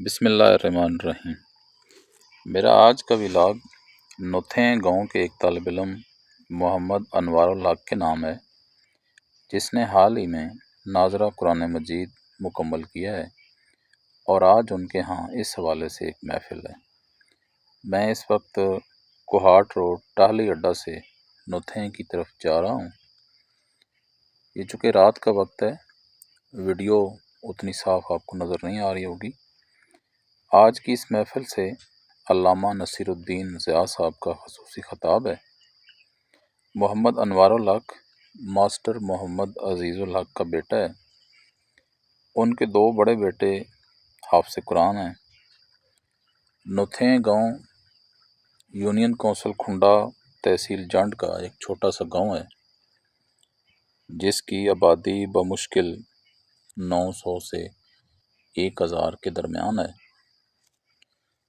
بسم اللہ الرحمن الرحیم۔ میرا آج کا ولاگ نتھیں گاؤں کے ایک طالب علم محمد انوار الحق کے نام ہے، جس نے حال ہی میں ناظرہ قرآن مجید مکمل کیا ہے، اور آج ان کے ہاں اس حوالے سے ایک محفل ہے۔ میں اس وقت کوہاٹ روڈ ٹاہلی اڈہ سے نتھیں کی طرف جا رہا ہوں۔ یہ چونکہ رات کا وقت ہے، ویڈیو اتنی صاف آپ کو نظر نہیں آ رہی ہوگی۔ آج کی اس محفل سے علامہ نصیر الدین ضیاء صاحب کا خصوصی خطاب ہے۔ محمد انوار الحق ماسٹر محمد عزیز الحق کا بیٹا ہے۔ ان کے دو بڑے بیٹے حافظ قرآن ہیں۔ نتھیں گاؤں یونین کونسل کھنڈا تحصیل جنڈ کا ایک چھوٹا سا گاؤں ہے، جس کی آبادی بمشکل 900 سے 1000 کے درمیان ہے۔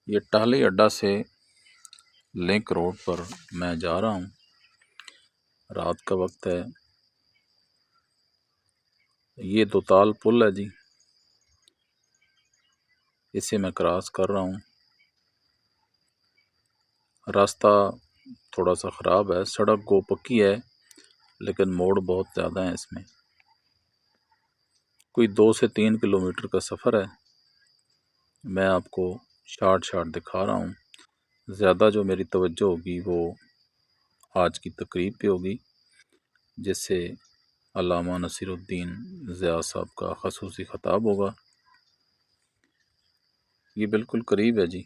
یہ ٹاہلی اڈہ سے لنک روڈ پر میں جا رہا ہوں۔ رات کا وقت ہے۔ یہ دوتال پل ہے جی، اسے میں کراس کر رہا ہوں۔ راستہ تھوڑا سا خراب ہے، سڑک گو پکی ہے لیکن موڑ بہت زیادہ ہیں اس میں۔ کوئی 2 سے 3 کلومیٹر کا سفر ہے۔ میں آپ کو شارٹ دکھا رہا ہوں۔ زیادہ جو میری توجہ ہوگی وہ آج کی تقریب پہ ہوگی، جس سے علامہ نصیر الدین ضیاء صاحب کا خصوصی خطاب ہوگا۔ یہ بالکل قریب ہے جی،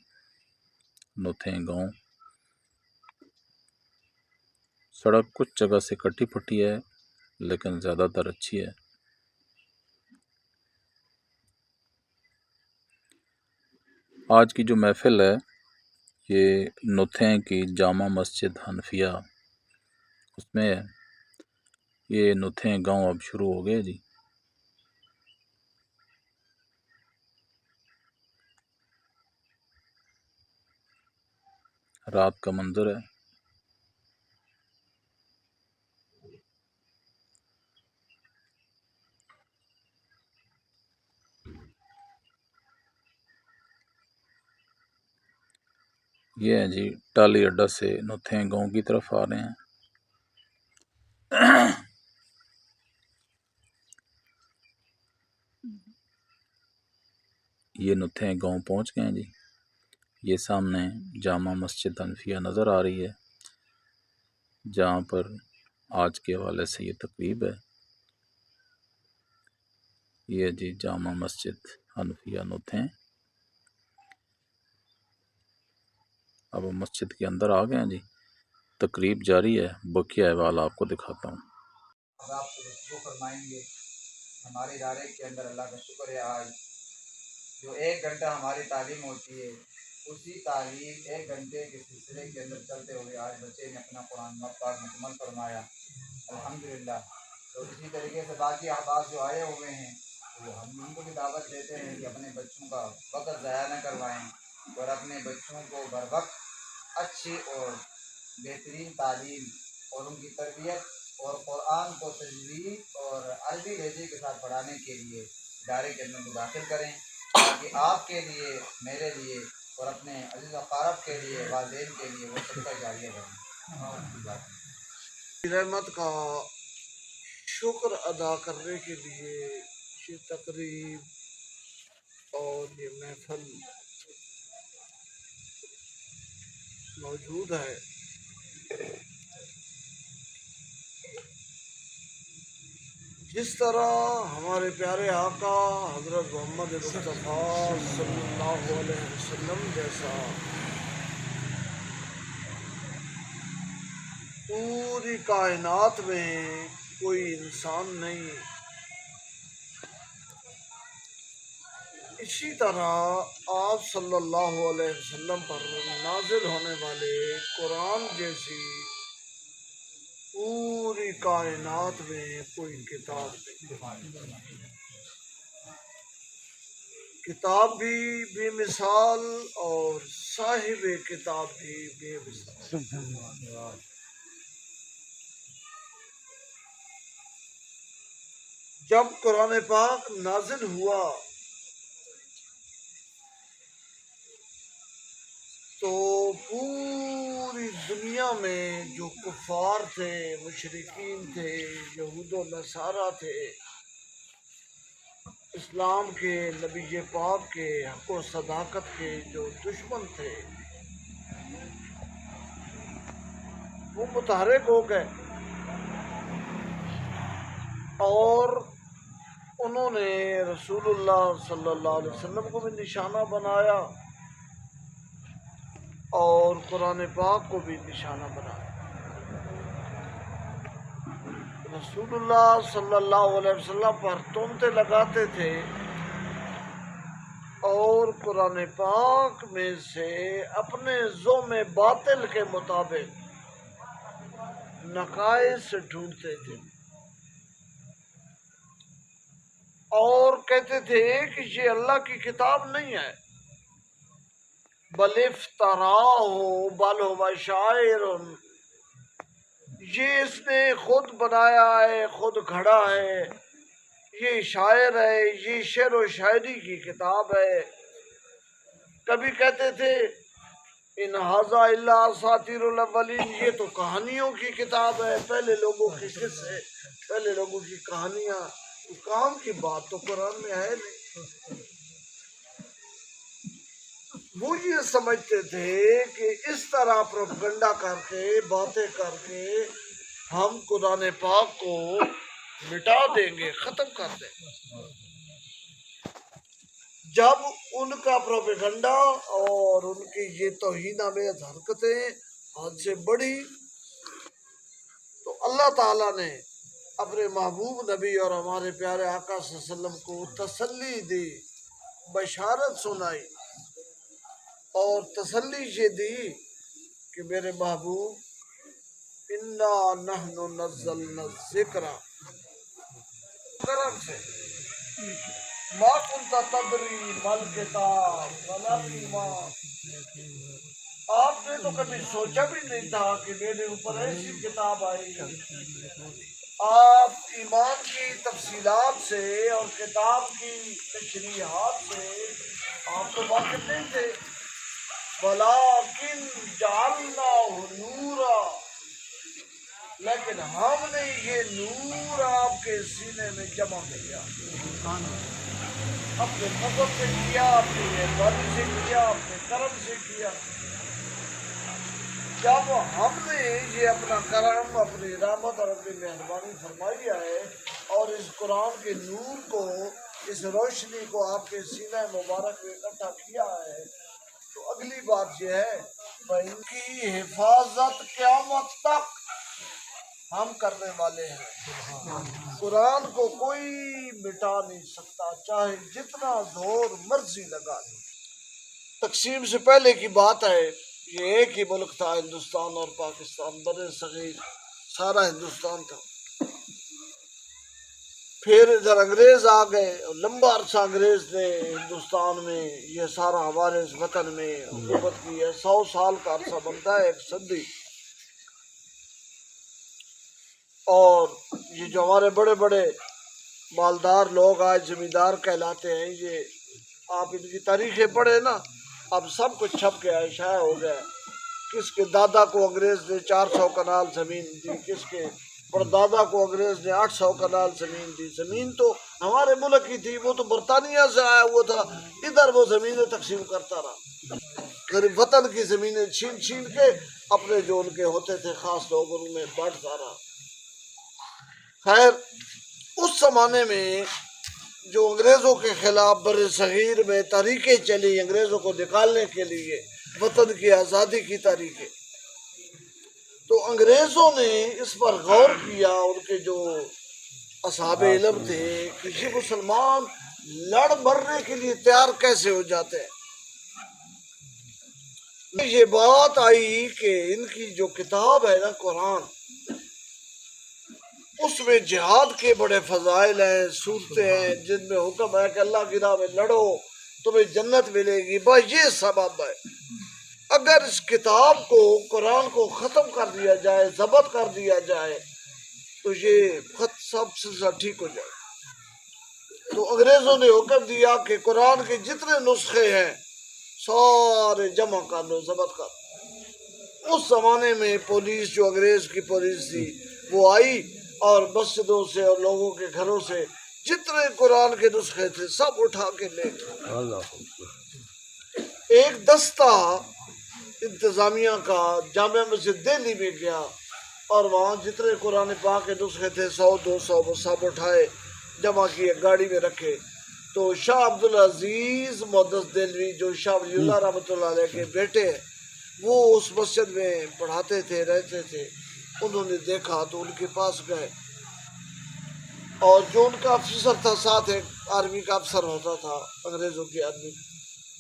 نتھیں گاؤں۔ سڑک کچھ جگہ سے کٹی پھٹی ہے لیکن زیادہ تر اچھی ہے۔ آج کی جو محفل ہے یہ نتھیں کی جامع مسجد حنفیہ اس میں ہے۔ یہ نتھیں گاؤں اب شروع ہو گئے جی۔ رات کا منظر ہے۔ یہ ہیں جی ٹاہلی اڈہ سے نتھیں گاؤں کی طرف آ رہے ہیں۔ یہ نتھیں گاؤں پہنچ گئے ہیں جی۔ یہ سامنے جامع مسجد حنفیہ نظر آ رہی ہے، جہاں پر آج کے حوالے سے یہ تقریب ہے۔ یہ جی جامع مسجد حنفیہ نتھیں۔ اب ہم مسجد کے اندر آ گئے ہیں جی، تقریب جاری ہے۔ بقیہ احوال آپ کو دکھاتا ہوں۔ اب آپ کو فرمائیں گے ہمارے ادارے کے اندر اللہ کا شکر ہے، آج جو 1 گھنٹہ ہماری تعلیم ہوتی ہے، اسی تعلیم 1 گھنٹے کے سلسلے کے اندر چلتے ہوئے آج بچے نے اپنا قرآن پاک مکمل فرمایا، الحمدللہ۔ تو اسی طریقے سے باقی احباب جو آئے ہوئے ہیں، وہ ہم ان کو بھی دعوت دیتے ہیں کہ اپنے بچوں کا وقت ضائع نہ کروائیں، اور اپنے بچوں کو بر وقت اچھی اور بہترین تعلیم اور ان کی تربیت اور قرآن کو تجوید اور عربی لہجے کے ساتھ پڑھانے کے لیے ادارے کے اندر داخل کریں، تاکہ آپ کے لیے، میرے لیے اور اپنے عزیز و اقارب کے لیے، والدین کے لیے وہ صدقہ جاریہ بنے۔ رحمت کا شکر ادا کرنے کے لیے یہ تقریب اور یہ محفل موجود ہے۔ جس طرح ہمارے پیارے آقا حضرت محمد مصطفیٰ صلی اللہ علیہ وسلم جیسا پوری کائنات میں کوئی انسان نہیں، اسی طرح آپ صلی اللہ علیہ وسلم پر نازل ہونے والے قرآن جیسی پوری کائنات میں کوئی کتاب نہیں۔ کتاب بھی بے مثال اور صاحب کتاب بھی بے مثال۔ جب قرآن پاک نازل ہوا تو پوری دنیا میں جو کفار تھے، مشرکین تھے، یہود و نصارہ تھے، اسلام کے، نبی پاک کے، حق و صداقت کے جو دشمن تھے، وہ متحرک ہو گئے اور انہوں نے رسول اللہ صلی اللہ علیہ وسلم کو بھی نشانہ بنایا اور قرآن پاک کو بھی نشانہ بنایا۔ رسول اللہ صلی اللہ علیہ وسلم پر تہمتیں لگاتے تھے اور قرآن پاک میں سے اپنے ذوم باطل کے مطابق نقائص ڈھونڈتے تھے اور کہتے تھے کہ یہ اللہ کی کتاب نہیں ہے، بل افتراہ بل ہوا شاعر، یہ اس نے خود بنایا ہے، خود گھڑا ہے، یہ شاعر ہے، یہ شعر و شاعری کی کتاب ہے۔ کبھی کہتے تھے ان ھذا الا اساطیر الاولین، یہ تو کہانیوں کی کتاب ہے، پہلے لوگوں کی قصے، پہلے لوگوں کی کہانیاں، کام کی بات تو قرآن میں ہے نہیں۔ وہ یہ سمجھتے تھے کہ اس طرح پروپیگنڈا کر کے، باتیں کر کے ہم قرآن پاک کو مٹا دیں گے، ختم کر دیں گے۔ جب ان کا پروپیگنڈا اور ان کی یہ توہین آمیز حرکتیں حد سے بڑھی تو اللہ تعالیٰ نے اپنے محبوب نبی اور ہمارے پیارے آقا صلی اللہ علیہ وسلم کو تسلی دی، بشارت سنائی اور تسلی یہ دی کہ میرے محبوب انا نحن نزلنا الذکر، کرم سے ما کنت تدری مل کتاب ولا ایمان، آپ نے تو کبھی سوچا بھی نہیں تھا کہ میرے اوپر ایسی کتاب آئی۔ آپ ایمان کی تفصیلات سے اور کتاب کی تشریحات سے آپ تو واقف نہیں تھے، وَلَٰكِن جَعَلْنَاهُ نُورًا، لیکن ہم نے یہ نور آپ کے سینے میں جمع کیا، اپنے فضل سے کیا، اپنی مہربانی سے کیا، اپنے کرم سے کیا۔ جب ہم نے یہ اپنا کرم، اپنی رحمت اور اپنی مہربانی فرمائی ہے اور اس قرآن کے نور کو، اس روشنی کو آپ کے سینہ مبارک میں اکٹھا کیا ہے، تو اگلی بات یہ ہے ان کی حفاظت قیامت تک ہم کرنے والے ہیں۔ قرآن کو کوئی مٹا نہیں سکتا، چاہے جتنا زور مرضی لگا لے۔ تقسیم سے پہلے کی بات ہے، یہ ایک ہی ملک تھا، ہندوستان اور پاکستان، بر صغیر سارا ہندوستان تھا۔ پھر ادھر انگریز آ گئے اور لمبا عرصہ انگریز نے ہندوستان میں، یہ سارا ہمارے اس وطن میں حکومت کی ہے، 100 سال کا عرصہ بنتا ہے، ایک صدی۔ اور یہ جو ہمارے بڑے بڑے مالدار لوگ آج زمیندار کہلاتے ہیں، یہ آپ ان کی تاریخیں پڑھیں نا، اب سب کچھ چھپ گیا ہے، شائع ہو گیا ہے۔ کس کے دادا کو انگریز نے 400 کنال زمین دی، کس کے پردادا کو انگریز نے 800 کنال زمین دی۔ زمین تو ہمارے ملک کی تھی، وہ تو برطانیہ سے آیا ہوا تھا، ادھر وہ زمینیں تقسیم کرتا رہا، غریب وطن کی زمینیں چھین چھین کے اپنے جو ان کے ہوتے تھے خاص لوگ ان میں بانٹتا رہا۔ خیر، اس زمانے میں جو انگریزوں کے خلاف بر صغیر میں تحریکیں چلی انگریزوں کو نکالنے کے لیے، وطن کی آزادی کی تحریکیں، تو انگریزوں نے اس پر غور کیا، ان کے جو اصحاب علم تھے، کہ یہ مسلمان لڑ مرنے کے لیے تیار کیسے ہو جاتے ہیں۔ یہ بات آئی کہ ان کی جو کتاب ہے نا قرآن، اس میں جہاد کے بڑے فضائل ہیں، صورتیں ہیں جن میں حکم ہے کہ اللہ کی راہ میں لڑو، تمہیں جنت ملے گی، بس یہ سبب ہے۔ اگر اس کتاب کو، قرآن کو ختم کر دیا جائے، ضبط کر دیا جائے تو یہ خط سب سے ٹھیک ہو جائے۔ تو انگریزوں نے حکم دیا کہ قرآن کے جتنے نسخے ہیں سارے جمع کر لو، ضبط کر۔ اس زمانے میں پولیس جو انگریز کی پولیس تھی وہ آئی اور مسجدوں سے اور لوگوں کے گھروں سے جتنے قرآن کے نسخے تھے سب اٹھا کے لے گئے۔ ایک دستہ انتظامیہ کا جامع مسجد دہلی میں گیا اور وہاں جتنے قرآن پاک کے نسخے تھے 100-200 وہ سب اٹھائے، جمع کیے، گاڑی میں رکھے۔ تو شاہ عبدالعزیز محدث دہلوی جو شاہ ولی اللہ رحمۃ اللہ علیہ کے بیٹے ہیں، وہ اس مسجد میں پڑھاتے تھے، رہتے تھے۔ انہوں نے دیکھا تو ان کے پاس گئے، اور جو ان کا افسر تھا، ساتھ ایک آرمی کا افسر ہوتا تھا انگریزوں کی آدمی،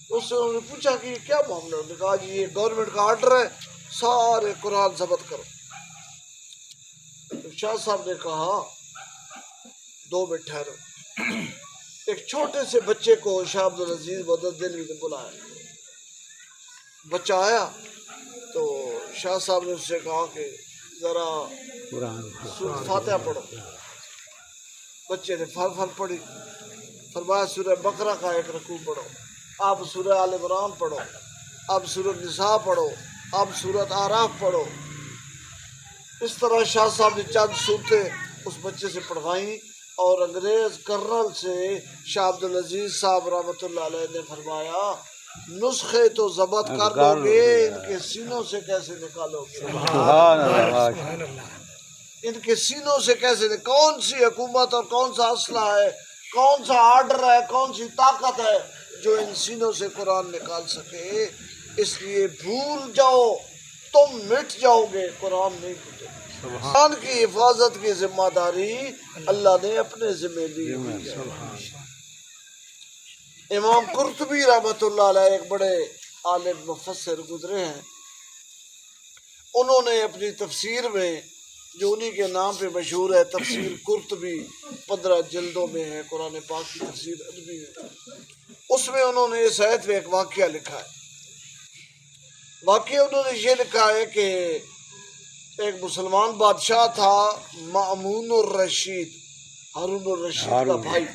اس سے انہوں نے پوچھا کہ یہ کیا معاملہ ہے؟ انہوں نے کہا جی یہ گورنمنٹ کا آرڈر ہے، سارے قرآن ضبط کرو۔ تو شاہ صاحب نے کہا 2 منٹ ٹھہرو۔ ایک چھوٹے سے بچے کو شاہ عبدالعزیز محدث دہلوی نے بلایا۔ بچہ آیا تو شاہ صاحب نے اس سے کہا کہ ذرا سورۃ فاتحہ پڑھو۔ بچے نے فل پڑھی، فرمایا سورہ بقرہ کا ایک رکوع پڑھو، اب سورہ آل عمران پڑھو، اب سورۃ نساء پڑھو، اب سورۃ اعراف پڑھو۔ اس طرح شاہ صاحب نے چند صورتیں اس بچے سے پڑھوائیں، اور انگریز کرنل سے شاہ عبدالعزیز صاحب رحمۃ اللہ علیہ نے فرمایا نسخے تو ضبط کر دو گے، ان کے سینوں سے کیسے نکالو گے؟ ان کے سینوں سے کیسے، کون سی حکومت اور کون سا اسلحہ ہے، کون سا آرڈر ہے، کون سی طاقت ہے جو ان سینوں سے قرآن نکال سکے؟ اس لیے بھول جاؤ، تم مٹ جاؤ گے، قرآن نہیں مٹے۔ قرآن کی حفاظت کی ذمہ داری اللہ نے اپنے ذمہ لی ہوئی ہے۔ امام قرطبی رحمۃ اللہ علیہ ایک بڑے عالم مفسر گزرے ہیں، انہوں نے اپنی تفسیر میں جو انہی کے نام پہ مشہور ہے تفسیر قرطبی، 15 جلدوں میں ہے قرآن پاک کی تفسیر عربی میں، اس میں انہوں نے اس آیت میں ایک واقعہ لکھا ہے۔ واقعہ انہوں نے یہ لکھا ہے کہ ایک مسلمان بادشاہ تھا مأمون الرشید، ہارون الرشید کا بھائی،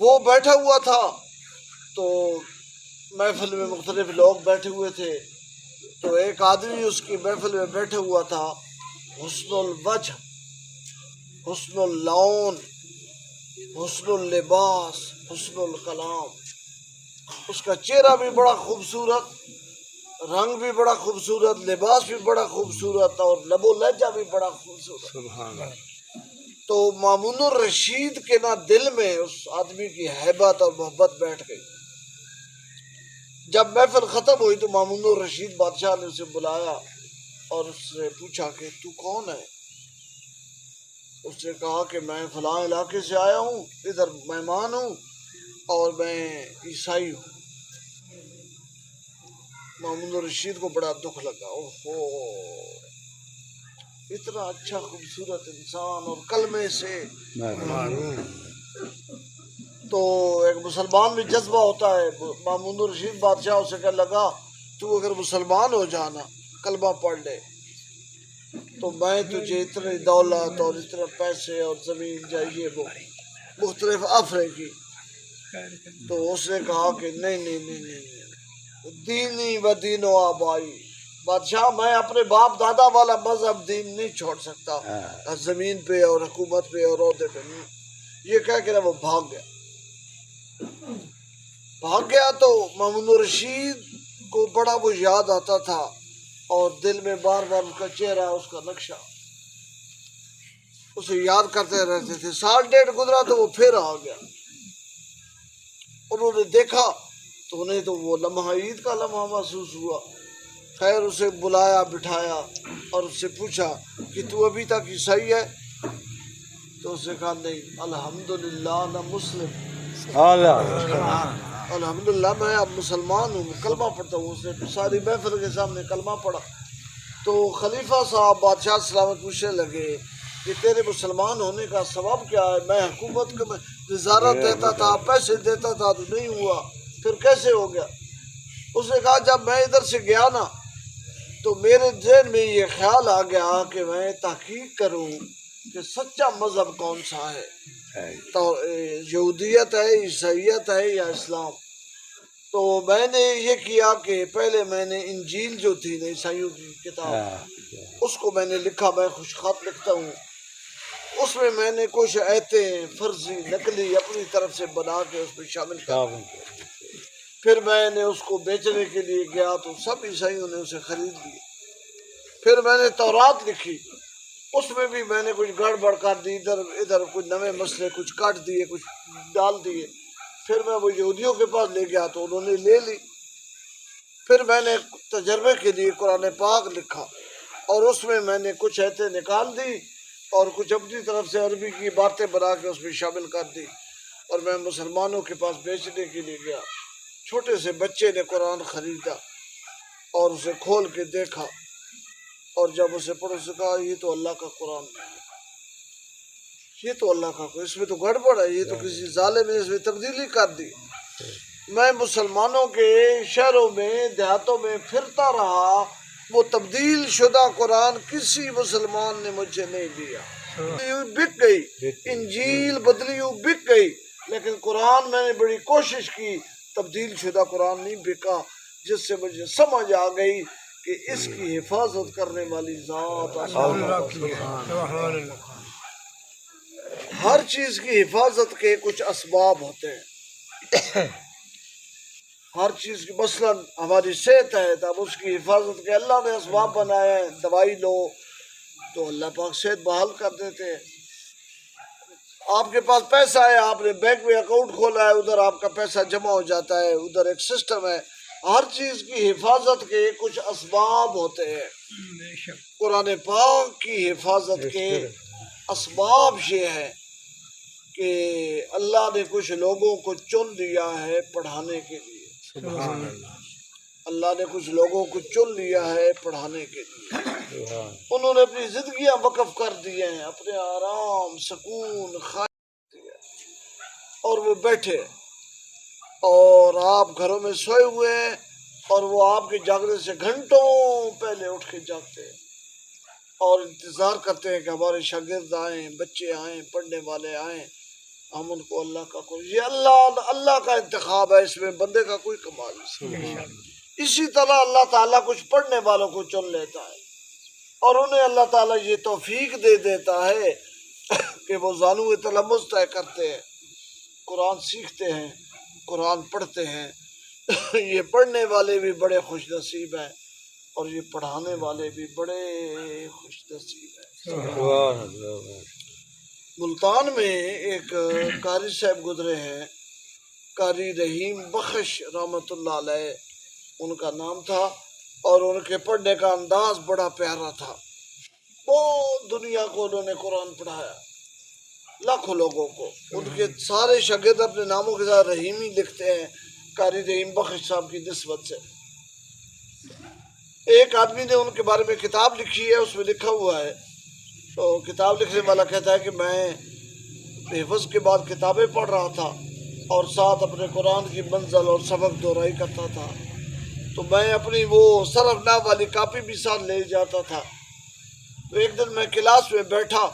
وہ بیٹھا ہوا تھا تو محفل میں مختلف لوگ بیٹھے ہوئے تھے، تو ایک آدمی اس کی محفل میں بیٹھا ہوا تھا، حسن الوجہ، حسن اللون، حسن اللباس، حسن الکلام، اس کا چہرہ بھی بڑا خوبصورت، رنگ بھی بڑا خوبصورت، لباس بھی بڑا خوبصورت، اور لب و لہجہ بھی بڑا خوبصورت۔ تو مامون الرشید کے نا دل میں اس آدمی کی ہیبت اور محبت بیٹھ گئی۔ جب محفل ختم ہوئی تو مامون الرشید بادشاہ نے اسے بلایا اور اس سے پوچھا کہ تو کون ہے؟ اس نے کہا کہ میں فلاں علاقے سے آیا ہوں، ادھر مہمان ہوں اور میں عیسائی ہوں۔ مامون الرشید کو بڑا دکھ لگا، اوہو اتنا اچھا خوبصورت انسان اور کلمے سے۔ تو ایک مسلمان میں جذبہ ہوتا ہے، مامون الرشید بادشاہ اسے کہنے لگا تو اگر مسلمان ہو جانا، کلمہ پڑھ لے، تو میں تجھے اتنی دولت اور اتنے پیسے اور زمین جائیے وہ مختلف آفریں کی۔ تو اس نے کہا کہ نہیں، دینی و دین و آبائی، بادشاہ میں اپنے باپ دادا والا مذہب دین نہیں چھوڑ سکتا زمین پہ اور حکومت پہ اور عہدے پہ۔ یہ کہہ کے وہ بھاگ گیا تو مامون الرشید کو بڑا وہ یاد آتا تھا، اور دل میں بار بار اس کا چہرہ، اس کا نقشہ اسے یاد کرتے رہتے تھے۔ 1.5 گزرا تو وہ پھر آ گیا، انہوں نے دیکھا تو انہیں تو وہ لمحہ عید کا لمحہ محسوس ہوا۔ خیر اسے بلایا، بٹھایا اور اس سے پوچھا کہ تو ابھی تک عیسائی ہے؟ تو اس نے کہا نہیں، الحمدللہ نہ مسلم، الحمدللہ میں اب مسلمان ہوں، کلمہ پڑھتا ہوں۔ اس نے ساری محفل کے سامنے کلمہ پڑھا۔ تو خلیفہ صاحب بادشاہ سلامت پوچھنے لگے کہ تیرے مسلمان ہونے کا سبب کیا ہے؟ میں حکومت کو وزارت دیتا تھا، پیسے دیتا تھا تو نہیں ہوا، پھر کیسے ہو گیا؟ اس نے کہا جب میں ادھر سے گیا نا تو میرے ذہن میں یہ خیال آ گیا کہ میں تحقیق کروں کہ سچا مذہب کون سا ہے، تو یہودیت ہے، عیسائیت ہے یا اسلام۔ تو میں نے یہ کیا کہ پہلے میں نے انجیل جو تھی نا عیسائیوں کی کتاب اس کو میں نے لکھا، میں خوش خط لکھتا ہوں، اس میں نے کچھ آیتیں فرضی نقلی اپنی طرف سے بنا کے اس میں شامل کر دی۔ پھر میں نے اس کو بیچنے کے لیے گیا تو سب عیسائیوں نے اسے خرید لی۔ پھر میں نے تورات لکھی، اس میں بھی میں نے کچھ گڑبڑ کر دی، ادھر ادھر کچھ نئے مسئلے کچھ کاٹ دیے، کچھ ڈال دیے۔ پھر میں وہ یہودیوں کے پاس لے گیا تو انہوں نے لے لی۔ پھر میں نے تجربے کے لیے قرآن پاک لکھا اور اس میں نے کچھ آیتیں نکال دی اور کچھ اپنی طرف سے عربی کی باتیں بنا کے اس میں شامل کر دی، اور میں مسلمانوں کے پاس بیچنے کے لیے گیا۔ چھوٹے سے بچے نے قرآن خریدا اور اسے کھول کے دیکھا، اور جب اسے پڑھو سے کہا یہ تو اللہ کا قرآن ہے، یہ تو اللہ کا قرآن، اس میں تو گڑبڑ ہے، یہ تو کسی ظالم نے اس میں تبدیلی کر دی۔ میں مسلمانوں کے شہروں میں دیہاتوں میں پھرتا رہا، وہ تبدیل شدہ قرآن کسی مسلمان نے مجھے نہیں دیا۔ یوں بک گئی انجیل، بدلی یوں بک گئی، لیکن قرآن میں نے بڑی کوشش کی، تبدیل شدہ قرآن نہیں بکا، جس سے مجھے سمجھ آ گئی کہ اس کی حفاظت کرنے والی ذات ہر چیز کی حفاظت کے کچھ اسباب ہوتے ہیں۔ ہر چیز کی مثلاً ہماری صحت ہے تو اب اس کی حفاظت کے اللہ نے اسباب بنائے ہیں، دوائی لو تو اللہ پاک صحت بحال کر دیتے ہیں۔ آپ کے پاس پیسہ ہے، آپ نے بینک میں اکاؤنٹ کھولا ہے، ادھر آپ کا پیسہ جمع ہو جاتا ہے، ادھر ایک سسٹم ہے۔ ہر چیز کی حفاظت کے کچھ اسباب ہوتے ہیں۔ قرآن پاک کی حفاظت کے اسباب یہ ہے کہ اللہ نے کچھ لوگوں کو چن لیا ہے پڑھانے کے لیے، اللہ نے کچھ لوگوں کو چن لیا ہے پڑھانے کے لیے، انہوں نے اپنی زندگیاں وقف کر دی ہیں، اپنے آرام سکون خواہش دیا، اور وہ بیٹھے اور آپ گھروں میں سوئے ہوئے ہیں، اور وہ آپ کے جاگنے سے گھنٹوں پہلے اٹھ کے جاگتے ہیں اور انتظار کرتے ہیں کہ ہمارے شاگرد آئیں، بچے آئیں، پڑھنے والے آئیں، ہم ان کو اللہ کا یہ اللہ کا انتخاب ہے، اس میں بندے کا کوئی کمال نہیں۔ اسی طرح اللہ تعالیٰ کچھ پڑھنے والوں کو چن لیتا ہے اور انہیں اللہ تعالیٰ یہ توفیق دے دیتا ہے کہ وہ زانو تلمذ طے کرتے ہیں، قرآن سیکھتے ہیں، قرآن پڑھتے ہیں۔ یہ پڑھنے والے بھی بڑے خوش نصیب ہیں اور یہ پڑھانے والے بھی بڑے خوش نصیب ہیں۔ ملتان میں ایک قاری صاحب گزرے ہیں، قاری رحیم بخش رحمۃ اللہ علیہ ان کا نام تھا، اور ان کے پڑھنے کا انداز بڑا پیارا تھا۔ بہت دنیا کو انہوں نے قرآن پڑھایا، لاکھوں لوگوں کو۔ ان کے سارے شاگرد اپنے ناموں کے ساتھ رحیمی لکھتے ہیں، قاری رحیم بخش صاحب کی نسبت سے۔ ایک آدمی نے ان کے بارے میں کتاب لکھی ہے، اس میں لکھا ہوا ہے، تو کتاب لکھنے والا کہتا ہے کہ میں حفظ کے بعد کتابیں پڑھ رہا تھا اور ساتھ اپنے قرآن کی منزل اور سبق دہرائی کرتا تھا، تو میں اپنی وہ صرف نحو والی کاپی بھی ساتھ لے جاتا تھا۔ تو ایک دن میں کلاس میں بیٹھا،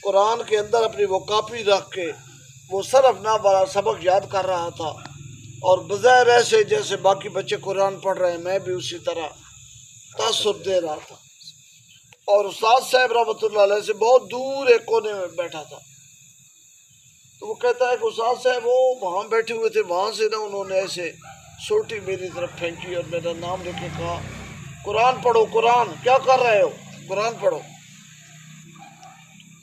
قرآن کے اندر اپنی وہ کاپی رکھ کے وہ صرف نحو والا سبق یاد کر رہا تھا، اور بظاہر ایسے جیسے باقی بچے قرآن پڑھ رہے ہیں، میں بھی اسی طرح تاثر دے رہا تھا، اور استاد صاحب رحمۃ اللہ علیہ سے بہت دور ایک کونے میں بیٹھا تھا۔ تو وہ کہتا ہے کہ استاد صاحب وہ وہاں بیٹھے ہوئے تھے، وہاں سے نا انہوں نے ایسے سوٹی میری طرف پھینکی اور میرا نام لے کے کہا قرآن پڑھو، قرآن کیا کر رہے ہو، قرآن پڑھو۔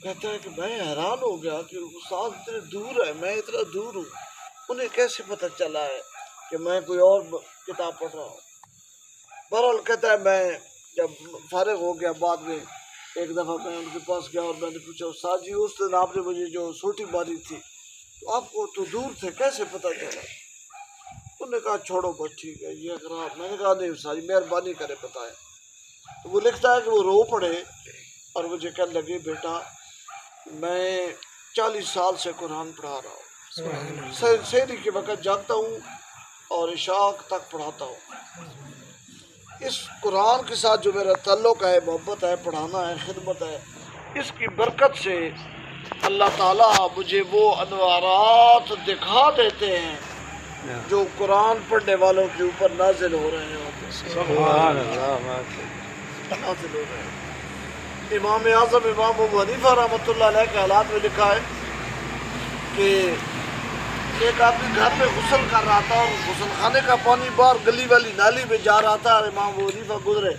کہتا ہے کہ میں حیران ہو گیا کہ استاد اتنے دور ہے، میں اتنا دور ہوں، انہیں کیسے پتہ چلا ہے کہ میں کوئی اور کتاب پڑھ رہا ہوں۔ بہرحال کہتا ہے میں جب فارغ ہو گیا بعد میں ایک دفعہ میں ان کے پاس گیا اور میں نے پوچھا استاد جی اس دن آپ نے مجھے جو سوٹی ماری تھی تو آپ کو تو دور تھے کیسے پتہ چلا؟ انہوں نے کہا چھوڑو بس ٹھیک ہے یہ اگر آپ، میں نے کہا نہیں استاد جی مہربانی کرے بتائیں۔ تو وہ لکھتا ہے کہ وہ رو پڑے اور مجھے کہنے لگے بیٹا میں 40 سال سے قرآن پڑھا رہا ہوں، سحری کے وقت جاگتا ہوں اور عشاء تک پڑھاتا ہوں۔ اس قرآن کے ساتھ جو میرا تعلق ہے، محبت ہے، پڑھانا ہے، خدمت ہے، اس کی برکت سے اللہ تعالیٰ مجھے وہ انوارات دکھا دیتے ہیں جو قرآن پڑھنے والوں کے اوپر نازل ہو رہے ہوتے نازل ہو رہے ہیں۔ امام اعظم امام ابو حنیفہ رحمۃ اللہ علیہ کے حالات میں لکھا ہے کہ ایک آدمی گھر میں غسل کر رہا تھا اور غسل خانے کا پانی باہر گلی والی نالی میں جا رہا تھا، اور امام ابو حنیفہ گزرے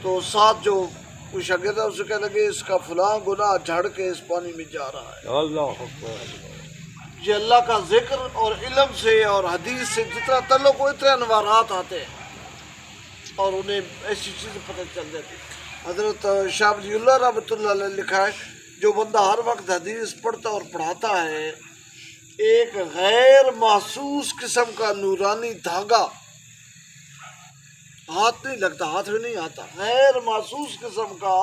تو ساتھ جو کوئی شاگرد ہے اسے کہنے لگے اس کا فلاں گناہ جھڑ کے اس پانی میں جا رہا ہے۔ اللہ اکبر۔ یہ اللہ کا ذکر اور علم سے اور حدیث سے جتنا تعلق ہو اتنے انوارات آتے ہیں اور انہیں ایسی چیزیں پتہ چل جاتی۔ حضرت شاہ ولی اللہ رحمۃ اللہ علیہ لکھا ہے جو بندہ ہر وقت حدیث پڑھتا اور پڑھاتا ہے، ایک غیر محسوس قسم کا نورانی دھاگا، ہاتھ نہیں لگتا، ہاتھ میں نہیں آتا، غیر محسوس قسم کا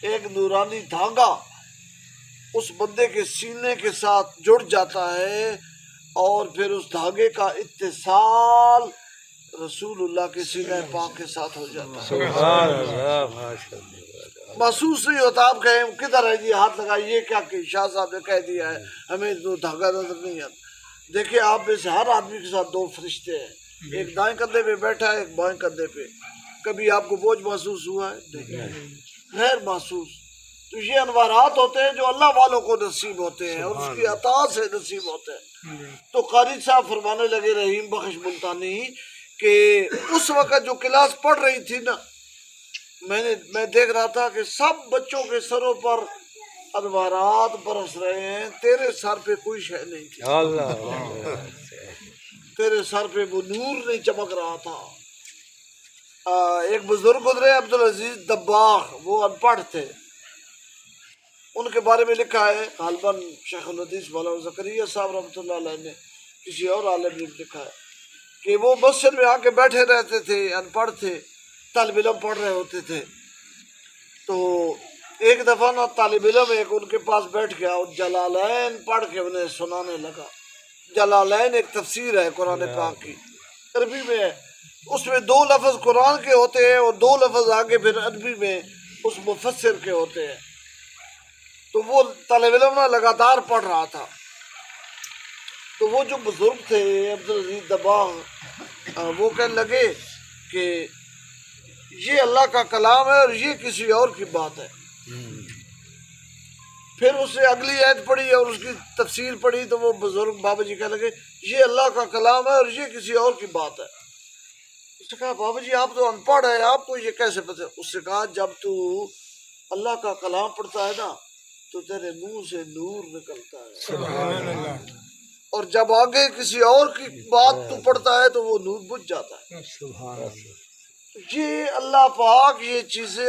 ایک نورانی دھاگا اس بندے کے سینے کے ساتھ جڑ جاتا ہے اور پھر اس دھاگے کا اتصال رسول اللہ کے سینہ پاک کے ساتھ ہو جاتا ہے۔ سبحان اللہ، ماشاء اللہ۔ محسوس نہیں ہوتا، آپ کہیں کدھر ہے جی ہاتھ لگائیے، یہ کیا کہ شاہ صاحب نے کہہ دیا ہے ہمیں تو دھاگا نظر نہیں آتا۔ دیکھیں آپ میں سے ہر آدمی کے ساتھ دو فرشتے ہیں، ایک دائیں کندھے پہ بیٹھا ہے ایک بائیں کندھے پہ۔ کبھی آپ کو بوجھ محسوس ہوا ہے؟ نہیں، غیر محسوس۔ تو یہ انوارات ہوتے ہیں جو اللہ والوں کو نصیب ہوتے ہیں اور اس کی عطا سے نصیب ہوتے ہیں۔ تو قاری صاحب فرمانے لگے رحیم بخش ملتانی کہ اس وقت جو کلاس پڑھ رہی تھی نا، میں دیکھ رہا تھا کہ سب بچوں کے سروں پر انوارات برس رہے ہیں، تیرے سر پہ کوئی شے نہیں تھی، اللہ تیرے سر پہ وہ نور نہیں چمک رہا تھا۔ ایک بزرگ گزرے عبدالعزیز دباغ، وہ ان پڑھ تھے، ان کے بارے میں لکھا ہے غالباً شیخ الحدیث مولانا زکریا صاحب رحمۃ اللہ علیہ نے، کسی اور عالم نے لکھا ہے کہ وہ مسجد میں آ کے بیٹھے رہتے تھے، ان پڑھ تھے، طالب علم پڑھ رہے ہوتے تھے۔ تو ایک دفعہ نا طالب علم ایک ان کے پاس بیٹھ گیا اور جلالین پڑھ کے انہیں سنانے لگا۔ جلالین ایک تفسیر ہے قرآن پاک کی، عربی میں ہے، اس میں 2 لفظ قرآن کے ہوتے ہیں اور 2 لفظ آگے پھر عربی میں اس مفسر کے ہوتے ہیں۔ تو وہ طالب علم نا لگاتار پڑھ رہا تھا، تو وہ جو بزرگ تھے عبدالعزیز دباغ، وہ کہنے لگے کہ یہ اللہ کا کلام ہے اور یہ کسی اور کی بات ہے۔ پھر اس نے اگلی آیت پڑھی اور اس کی تفسیر پڑھی تو وہ بزرگ بابا جی کہنے لگے یہ اللہ کا کلام ہے اور یہ کسی اور کی بات ہے۔ اس نے کہا بابا جی آپ تو ان پڑھ ہے، آپ کو یہ کیسے پتہ؟ اس نے کہا جب تو اللہ کا کلام پڑھتا ہے نا تو تیرے منہ سے نور نکلتا ہے، سبحان اللہ، اور جب آگے کسی اور کی بات تو پڑھتا ہے تو وہ نور بجھ جاتا ہے۔ سبحان اللہ۔ یہ اللہ پاک یہ چیزیں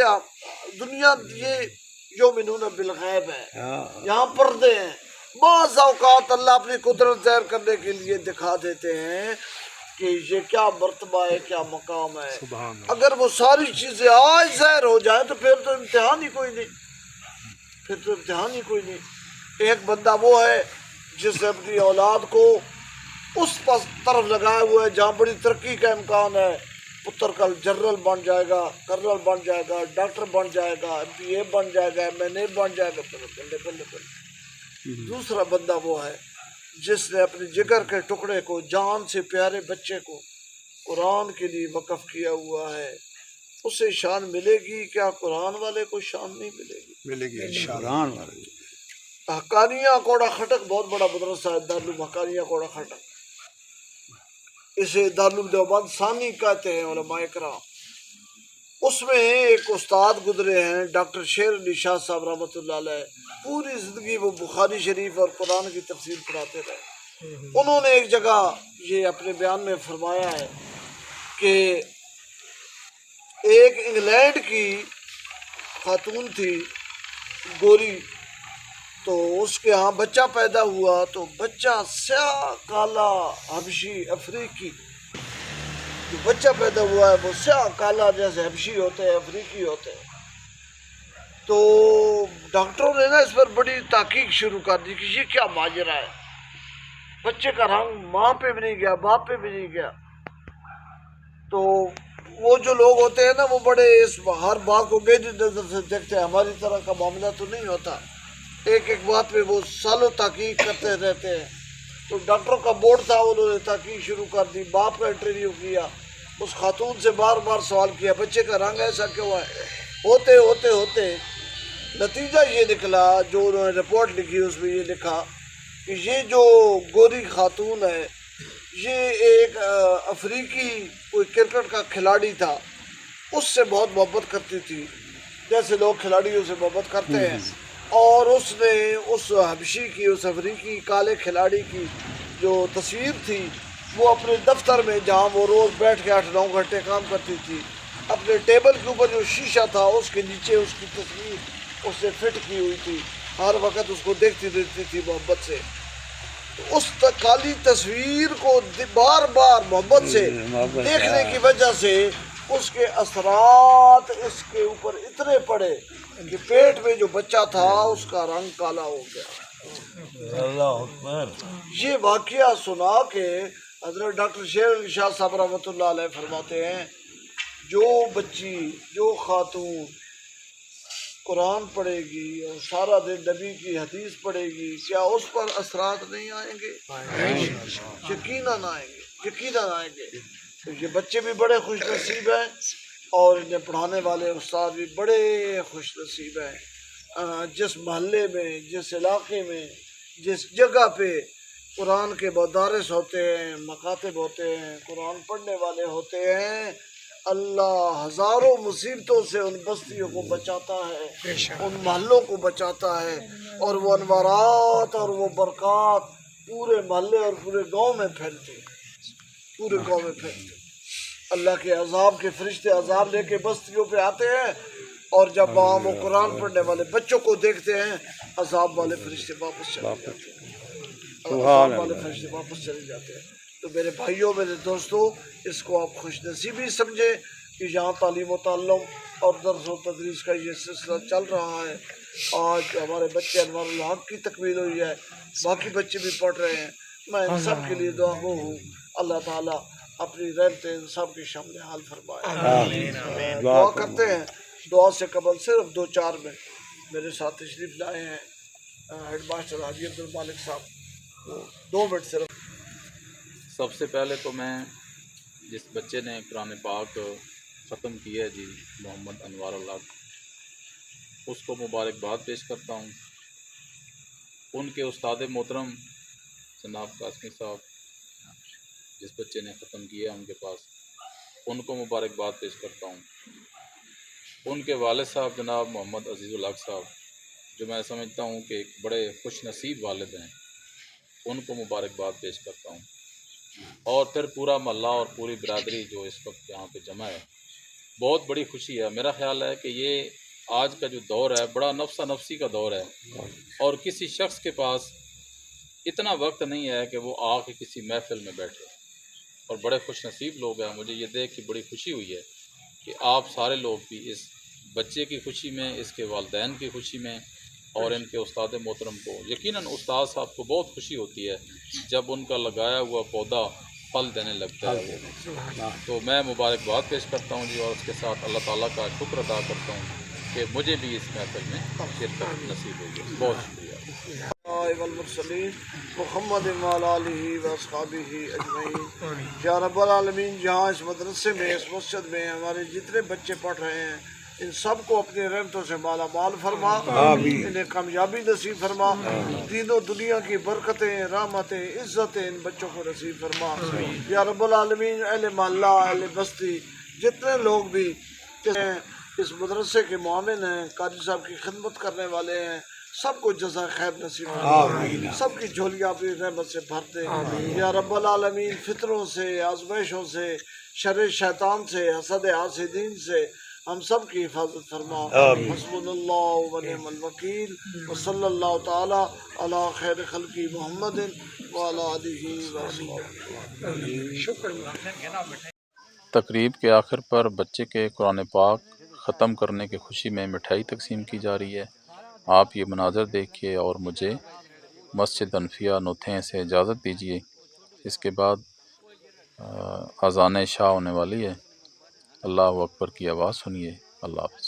دنیا یہ یؤمنون بالغیب ہے، یہاں پردے ہیں۔ بعض اوقات اللہ اپنی قدرت ظاہر کرنے کے لیے دکھا دیتے ہیں کہ یہ کیا مرتبہ ہے، کیا مقام ہے۔ اگر وہ ساری چیزیں آج ظاہر ہو جائیں تو پھر تو امتحان ہی کوئی نہیں، پھر تو امتحان ہی کوئی نہیں۔ ایک بندہ وہ ہے جس نے اپنی اولاد کو اس طرف لگایا ہوا ہے جہاں بڑی ترقی کا امکان ہے، پتر کل جنرل بن جائے گا، کرنل بن جائے گا، ڈاکٹر بن جائے گا، MPA بن جائے گا، MNA بن جائے گا، بلے بلے بلے۔ دوسرا بندہ وہ ہے جس نے اپنے جگر کے ٹکڑے کو، جان سے پیارے بچے کو قرآن کے لیے وقف کیا ہوا ہے، اسے شان ملے گی کیا قرآن والے کو شان نہیں ملے گی؟ ملے گی شان والے۔ حقانیہ کوڑا خٹک بہت بڑا مدرسہ ہے، دارالعلوم حقانیہ کوڑا خٹک، اسے دارالعلوم دیوبند ثانی کہتے ہیں علماء کرام۔ اس میں ایک استاد گزرے ہیں ڈاکٹر شیر علی شاہ صاحب رحمۃ اللہ علیہ، پوری زندگی وہ بخاری شریف اور قرآن کی تفسیر پڑھاتے رہے۔ انہوں نے ایک جگہ یہ اپنے بیان میں فرمایا ہے کہ ایک انگلینڈ کی خاتون تھی گوری، تو اس کے ہاں بچہ پیدا ہوا تو بچہ سیاہ کالا حبشی افریقی، جو بچہ پیدا ہوا ہے وہ سیاہ کالا جیسے حبشی ہوتے ہیں، افریقی ہوتے ہیں۔ تو ڈاکٹروں نے نا اس پر بڑی تحقیق شروع کر دی کہ یہ کیا ماجرا ہے، بچے کا رنگ ماں پہ بھی نہیں گیا، باپ پہ بھی نہیں گیا۔ تو وہ جو لوگ ہوتے ہیں نا وہ بڑے اس ہر بات کو گہری نظر سے دیکھتے ہیں، ہماری طرح کا معاملہ تو نہیں ہوتا، ایک ایک بات پہ وہ سالوں تحقیق کرتے رہتے ہیں۔ تو ڈاکٹروں کا بورڈ تھا، انہوں نے تحقیق شروع کر دی، باپ کا انٹرویو کیا، اس خاتون سے بار بار سوال کیا بچے کا رنگ ایسا کیوں ہے، ہوتے ہوتے ہوتے نتیجہ یہ نکلا، جو انہوں نے رپورٹ لکھی اس میں یہ لکھا کہ یہ جو گوری خاتون ہے یہ ایک افریقی کوئی کرکٹ کا کھلاڑی تھا، اس سے بہت محبت کرتی تھی جیسے لوگ کھلاڑیوں سے محبت کرتے ہیں، اور اس نے اس حبشی کی، اس افریقی کالے کھلاڑی کی جو تصویر تھی وہ اپنے دفتر میں، جہاں وہ روز بیٹھ کے 8-9 گھنٹے کام کرتی تھی، اپنے ٹیبل کے اوپر جو شیشہ تھا اس کے نیچے اس کی تصویر اس نے فٹ کی ہوئی تھی، ہر وقت اس کو دیکھتی رہتی تھی محبت سے۔ اس کالی تصویر کو بار بار محبت سے دیکھنے کی وجہ سے اس کے اثرات اس کے اوپر اتنے پڑے کہ پیٹ میں جو بچہ تھا اس کا رنگ کالا ہو گیا۔ یہ واقعہ سنا کے حضرت ڈاکٹر شیر علی شاہ صاحب رحمۃ اللہ علیہ فرماتے ہیں جو بچی، جو خاتون قرآن پڑھے گی اور سارا دن نبی کی حدیث پڑھے گی، کیا اس پر اثرات نہیں آئیں گے؟ یقیناً آئیں گے، یقیناً آئیں گے۔ تو یہ بچے بھی بڑے خوش نصیب ہیں اور انہیں پڑھانے والے استاد بھی بڑے خوش نصیب ہیں۔ جس محلے میں، جس علاقے میں، جس جگہ پہ قرآن کے مدارس ہوتے ہیں، مکاتب ہوتے ہیں، قرآن پڑھنے والے ہوتے ہیں، اللہ ہزاروں مصیبتوں سے ان بستیوں کو بچاتا ہے، ان محلوں کو بچاتا ہے، اور وہ انوارات اور وہ برکات پورے محلے اور پورے گاؤں میں پھیلتے ہیں، پورے گاؤں میں پھیلتے ہیں۔ اللہ کے عذاب کے فرشتے عذاب لے کے بستیوں پہ آتے ہیں، اور جب وہاں وہ قرآن پڑھنے والے بچوں کو دیکھتے ہیں عذاب والے فرشتے واپس چلے جاتے ہیں، عذاب والے فرشتے واپس چلے جاتے ہیں۔ تو میرے بھائیوں، میرے دوستوں، اس کو آپ خوش نصیبی سمجھیں کہ یہاں تعلیم و تعلم اور درس و تدریس کا یہ سلسلہ چل رہا ہے۔ آج ہمارے بچے انوار الحق کی تکمیل ہوئی ہے، باقی بچے بھی پڑھ رہے ہیں۔ میں ان سب کے لیے دعا گو ہوں، اللہ تعالیٰ اپنی رحمتیں ان سب کے شامل حال فرمائے۔ دعا کرتے ہیں، دعا سے قبل صرف 2-4 منٹ میرے ساتھ تشریف لائے ہیں ہیڈ ماسٹر حاجی عبد المالک صاحب، 2 منٹ صرف۔ سب سے پہلے تو میں جس بچے نے قرآن پاک ختم کیا ہے جی، محمد انوار الحق، اس کو مبارکباد پیش کرتا ہوں۔ ان کے استاد محترم جناب قاسمی صاحب جس بچے نے ختم کیا ان کے پاس، ان کو مبارکباد پیش کرتا ہوں۔ ان کے والد صاحب جناب محمد عزیز الحق صاحب، جو میں سمجھتا ہوں کہ ایک بڑے خوش نصیب والد ہیں، ان کو مبارکباد پیش کرتا ہوں۔ اور پھر پورا محلہ اور پوری برادری جو اس وقت یہاں پہ جمع ہے، بہت بڑی خوشی ہے۔ میرا خیال ہے کہ یہ آج کا جو دور ہے بڑا نفسا نفسی کا دور ہے، اور کسی شخص کے پاس اتنا وقت نہیں ہے کہ وہ آ کے کسی محفل میں بیٹھے، اور بڑے خوش نصیب لوگ ہیں۔ مجھے یہ دیکھ کے بڑی خوشی ہوئی ہے کہ آپ سارے لوگ بھی اس بچے کی خوشی میں، اس کے والدین کی خوشی میں، اور ان کے استاد محترم کو، یقیناً استاد صاحب کو بہت خوشی ہوتی ہے جب ان کا لگایا ہوا پودا پھل دینے لگتا ہے وہ۔ تو میں مبارکباد پیش کرتا ہوں جی، اور اس کے ساتھ اللہ تعالیٰ کا شکر ادا کرتا ہوں کہ مجھے بھی اس محفل میں شرکت نصیب ہوئی۔ بہت شکریہ۔ والمرسلین محمد وعلی آلہ واصحابہ اجمعین۔ یا رب العالمین، جہاں اس مدرسے میں، اس مسجد میں ہمارے جتنے بچے پڑھ رہے ہیں، ان سب کو اپنی رحمتوں سے مالا مال فرما، انہیں کامیابی نصیب فرما، دین و دنیا کی برکتیں، رحمتیں، عزتیں ان بچوں کو نصیب فرما۔ یا رب العالمین، اہل محلہ، اہل بستی، جتنے لوگ بھی اس مدرسے کے معاون ہیں، قاری صاحب کی خدمت کرنے والے ہیں، سب کو جزا خیر نصیب فرما، سب کی جھولیاں اپنی رحمت سے بھر دے۔ یا رب العالمین، فتنوں سے، آزمائشوں سے، شر شیطان سے، حسد حاسدین سے ہم سب کی حفاظت فرما۔ حسبنا اللہ و نعم الوکیل، وصلی اللہ تعالی علی خیر خلقی محمد وعلی آلہ وصحبہ۔ تقریب کے آخر پر بچے کے قرآن پاک ختم کرنے کی خوشی میں مٹھائی تقسیم کی جا رہی ہے۔ آپ یہ مناظر دیکھیے اور مجھے مسجد انفیہ نوتھیں سے اجازت دیجیے۔ اس کے بعد اذان عشاء ہونے والی ہے۔ اللہ اکبر کی آواز سنیے۔ اللہ حافظ۔